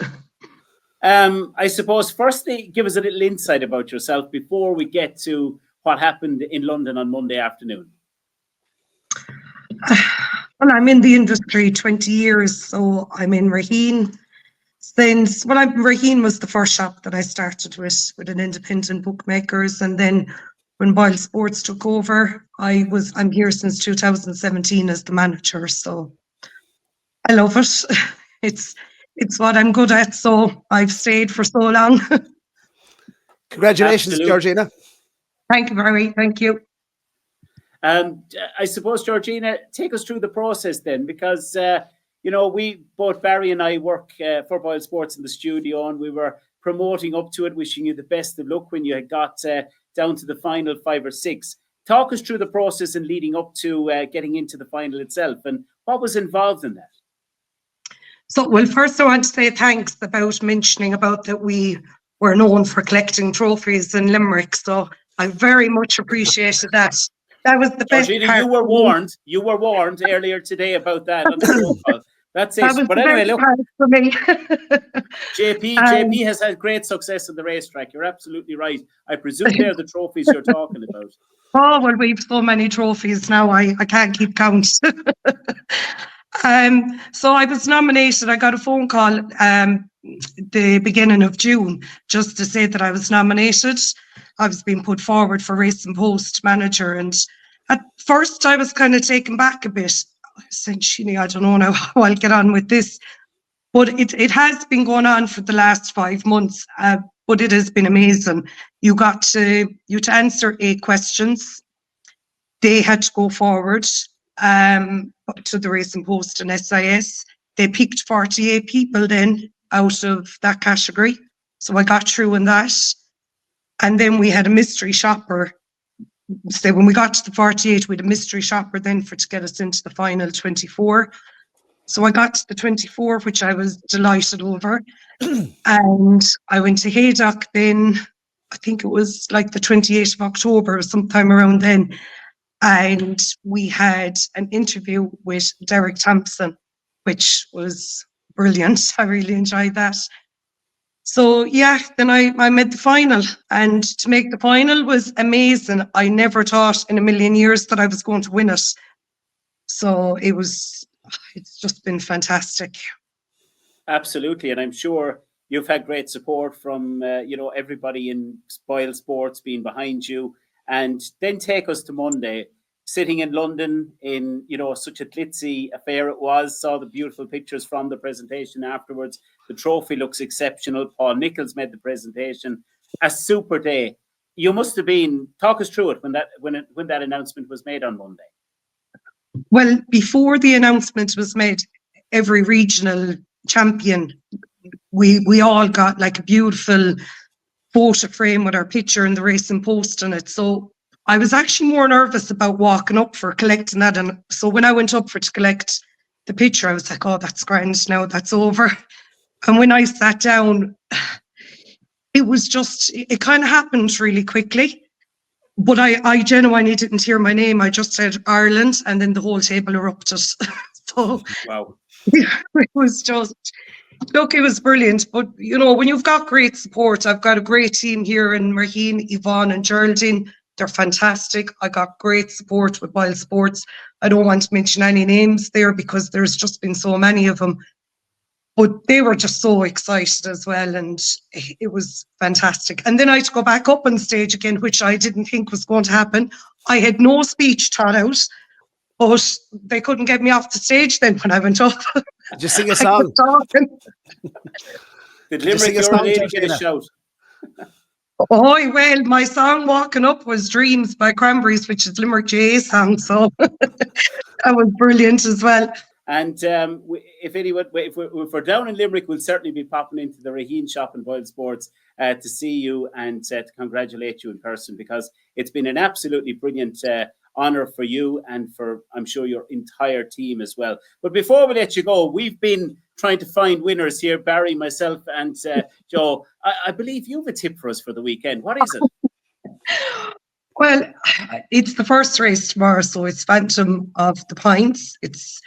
I suppose, firstly, give us a little insight about yourself before we get to what happened in London on Monday afternoon. Well, I'm in the industry 20 years, so I'm in Raheen since, Raheen was the first shop that I started with an independent bookmakers, and then when Boylesports took over, I'm here since 2017 as the manager, so I love it. It's what I'm good at, so I've stayed for so long. Congratulations, Absolutely. Georgina. Thank you, Barry. Thank you. I suppose, Georgina, take us through the process then, because, we, both Barry and I work for Boylesports in the studio, and we were promoting up to it, wishing you the best of luck when you had got down to the final 5 or 6. Talk us through the process and leading up to getting into the final itself, and what was involved in that? So, well, first I want to say thanks about mentioning about that we were known for collecting trophies in Limerick, so I very much appreciated that. That was the best Georgina, part. you were warned earlier today about that on the phone call. That's it. That was But the anyway, best look, part for me. JP has had great success on the racetrack. You're absolutely right. I presume they're the trophies you're talking about. Oh, well, we've so many trophies now, I can't keep count. So I was nominated. I got a phone call the beginning of June just to say that I was nominated. I was being put forward for AntePost manager, and at first I was kind of taken back a bit. I said, "Sheeny, I don't know now how I'll get on with this." But it has been going on for the last 5 months, but it has been amazing. You to answer 8 questions. They had to go forward to the AntePost and SIS. They picked 48 people then out of that category. So I got through in that. And then we had a mystery shopper. So when we got to the 48, we had a mystery shopper then to get us into the final 24. So I got to the 24, which I was delighted over. And I went to Haydock then, I think it was like the 28th of October, sometime around then. And we had an interview with Derek Thompson, which was brilliant. I really enjoyed that. So yeah, then I made the final, and to make the final was amazing. I never thought in a million years that I was going to win it. So it's just been fantastic. Absolutely. And I'm sure you've had great support from, everybody in Boylesports being behind you. And then take us to Monday, sitting in London in, such a glitzy affair it was, saw the beautiful pictures from the presentation afterwards. The trophy looks exceptional. Paul Nichols made the presentation. A super day. You must have been, talk us through it when that announcement was made on Monday. Well, before the announcement was made, every regional champion, we all got like a beautiful photo frame with our picture in the AntePost on it. So I was actually more nervous about walking up for collecting that. And so when I went up to collect the picture, I was like, oh, that's grand now, that's over. And when I sat down, it kind of happened really quickly. But I genuinely didn't hear my name. I just said Ireland, and then the whole table erupted. So wow. It was just, look, it was brilliant. But, when you've got great support, I've got a great team here in Raheen, Yvonne and Geraldine. They're fantastic. I got great support with Boylesports. I don't want to mention any names there because there's just been so many of them. But they were just so excited as well, and it was fantastic. And then I had to go back up on stage again, which I didn't think was going to happen. I had no speech thought out. But they couldn't get me off the stage then when I went up. Just sing a song. Did Limerick Your Lady get a shout? Oh, well, my song walking up was Dreams by Cranberries, which is Limerick GA's song. So that was brilliant as well. And if we're down in Limerick, we'll certainly be popping into the Raheen shop in Boylesports to see you and to congratulate you in person, because it's been an absolutely brilliant honour for you and for, I'm sure, your entire team as well. But before we let you go, we've been trying to find winners here, Barry, myself and Joe. I believe you have a tip for us for the weekend. What is it? Well, it's the first race tomorrow, so it's Phantom of the Pines. It's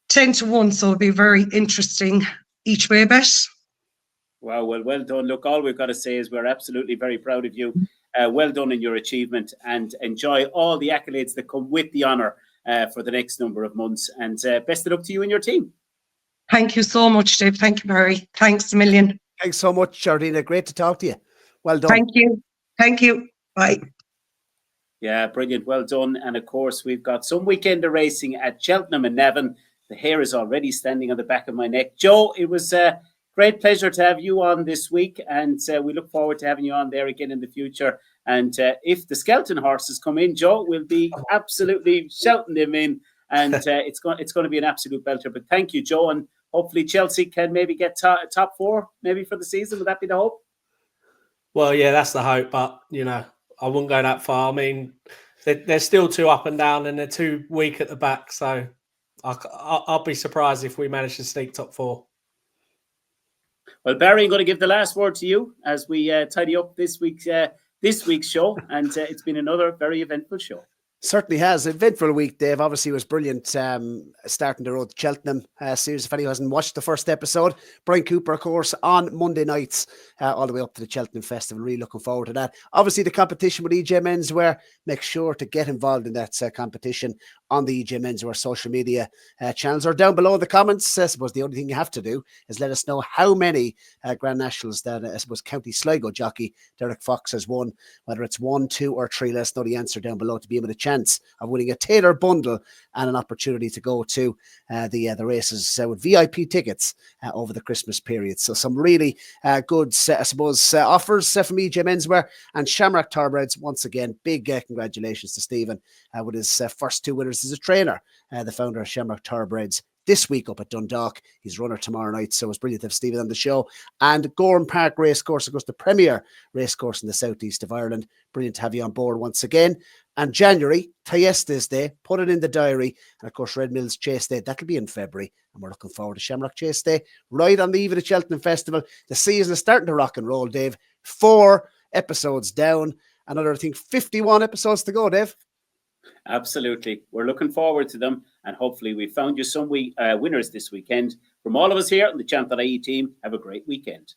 10-1, so it'll be very interesting each way bet. Wow, well done. Look, all we've got to say is we're absolutely very proud of you. Well done in your achievement, and enjoy all the accolades that come with the honour for the next number of months. And best of luck to you and your team. Thank you so much, Dave. Thank you, Barry. Thanks a million. Thanks so much, Georgina. Great to talk to you. Well done. Thank you. Thank you. Bye. Yeah, brilliant. Well done. And of course, we've got some weekend of racing at Cheltenham and Navan. The hair is already standing on the back of my neck. Joe, it was a great pleasure to have you on this week, and we look forward to having you on there again in the future. And if the Skelton horses come in, Joe, we'll be absolutely shouting them in, and it's going to be an absolute belter. But thank you, Joe, and hopefully Chelsea can maybe get top four maybe for the season. Would that be the hope? Well, yeah, that's the hope, but I wouldn't go that far. I mean, they're still too up and down, and they're too weak at the back. So I'll be surprised if we manage to sneak top four. Well, Barry, I'm going to give the last word to you as we tidy up this week's show, and it's been another very eventful show. Certainly has. Eventful week, Dave. Obviously, it was brilliant starting the road to Cheltenham series. If anyone hasn't watched the first episode, Brian Cooper, of course, on Monday nights, all the way up to the Cheltenham Festival. Really looking forward to that. Obviously, the competition with EJ Menswear. Make sure to get involved in that competition on the EJ Menswear social media channels, or down below in the comments. I suppose the only thing you have to do is let us know how many Grand Nationals that I suppose County Sligo jockey Derek Fox has won, whether it's 1, 2 or 3. Let us know the answer down below to be able to chance of winning a Taylor bundle and an opportunity to go to the races with VIP tickets over the Christmas period. So some really good, I suppose, offers from EJ Menswear and Shamrock Thoroughbreds. Once again, big congratulations to Stephen with his first 2 winners as a trainer, the founder of Shamrock Thoroughbreds. This week up at Dundalk. He's runner tomorrow night, so it's brilliant to have Stephen on the show. And Gowran Park Racecourse, of course, the premier racecourse in the southeast of Ireland. Brilliant to have you on board once again. And January, Thyestes Day, put it in the diary. And of course, Red Mills Chase Day, that'll be in February. And we're looking forward to Shamrock Chase Day, right on the eve of the Cheltenham Festival. The season is starting to rock and roll, Dave. 4 episodes down. Another, I think, 51 episodes to go, Dave. Absolutely. We're looking forward to them, and hopefully we found you some winners this weekend. From all of us here on the Champ.ie team, have a great weekend.